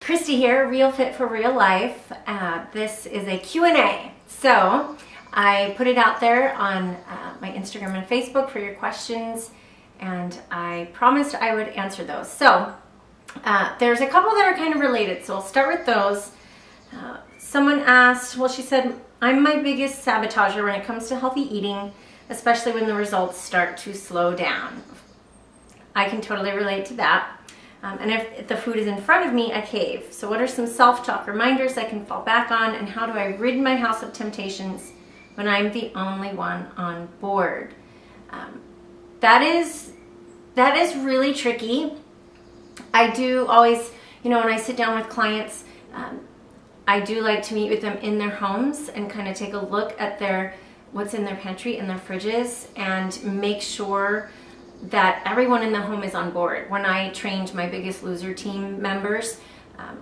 Christy here, Real Fit for Real Life. This is a Q&A. So I put it out there on my Instagram and Facebook for your questions, and I promised I would answer those. So there's a couple that are kind of related, so I'll start with those. Someone asked, well, she said, I'm my biggest sabotager when it comes to healthy eating, especially when the results start to slow down. I can totally relate to that. And if the food is in front of me, I cave. So what are some self-talk reminders I can fall back on, and how do I rid my house of temptations when I'm the only one on board? That is really tricky. I do always, when I sit down with clients, I do like to meet with them in their homes and kind of take a look at what's in their pantry and their fridges, and make sure that everyone in the home is on board. When I trained my Biggest Loser team members,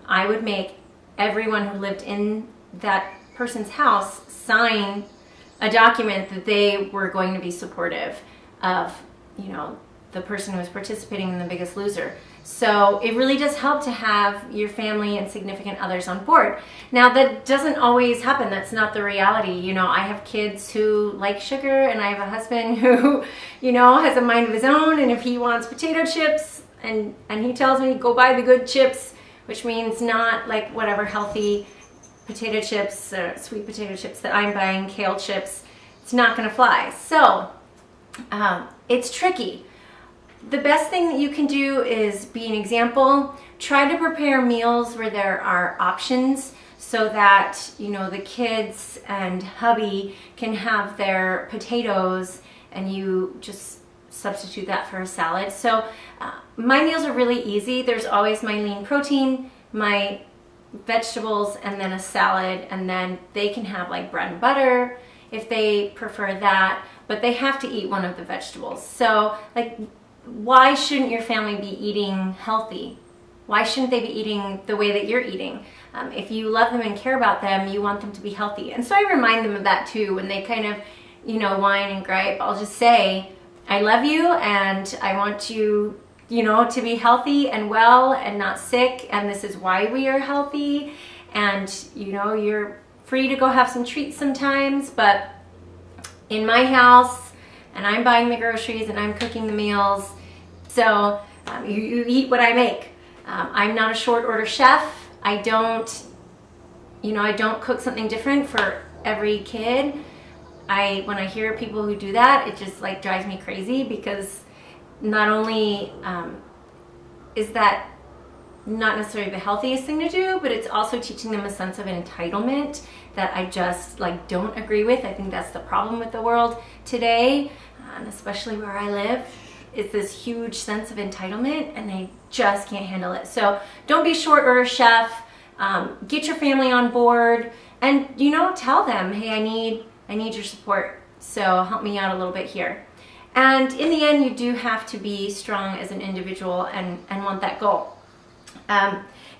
I would make everyone who lived in that person's house sign a document that they were going to be supportive of, the person who was participating in the Biggest Loser. So it really does help to have your family and significant others on board. Now, that doesn't always happen. That's not the reality. I have kids who like sugar, and I have a husband who, has a mind of his own, and if he wants potato chips and he tells me go buy the good chips, which means not like whatever healthy potato chips, sweet potato chips that I'm buying, kale chips, it's not going to fly. So it's tricky. The best thing that you can do is be an example. Try to prepare meals where there are options, so that the kids and hubby can have their potatoes and you just substitute that for a salad. So my meals are really easy. There's always my lean protein, my vegetables, and then a salad, and then they can have like bread and butter if they prefer that, but they have to eat one of the vegetables. So why shouldn't your family be eating healthy? Why shouldn't they be eating the way that you're eating? If you love them and care about them, you want them to be healthy. And so I remind them of that too when they kind of, whine and gripe. I'll just say, I love you, and I want you, to be healthy and well and not sick, and this is why we are healthy. And, you're free to go have some treats sometimes, but in my house, and I'm buying the groceries and I'm cooking the meals. So you eat what I make. I'm not a short order chef. I don't cook something different for every kid. When I hear people who do that, it just drives me crazy, because not only is that not necessarily the healthiest thing to do, but it's also teaching them a sense of entitlement that I just don't agree with. I think that's the problem with the world today, and especially where I live, is this huge sense of entitlement, and they just can't handle it. So don't be short order chef. Get your family on board, and tell them, hey, I need your support, so help me out a little bit here. And in the end, you do have to be strong as an individual and want that goal.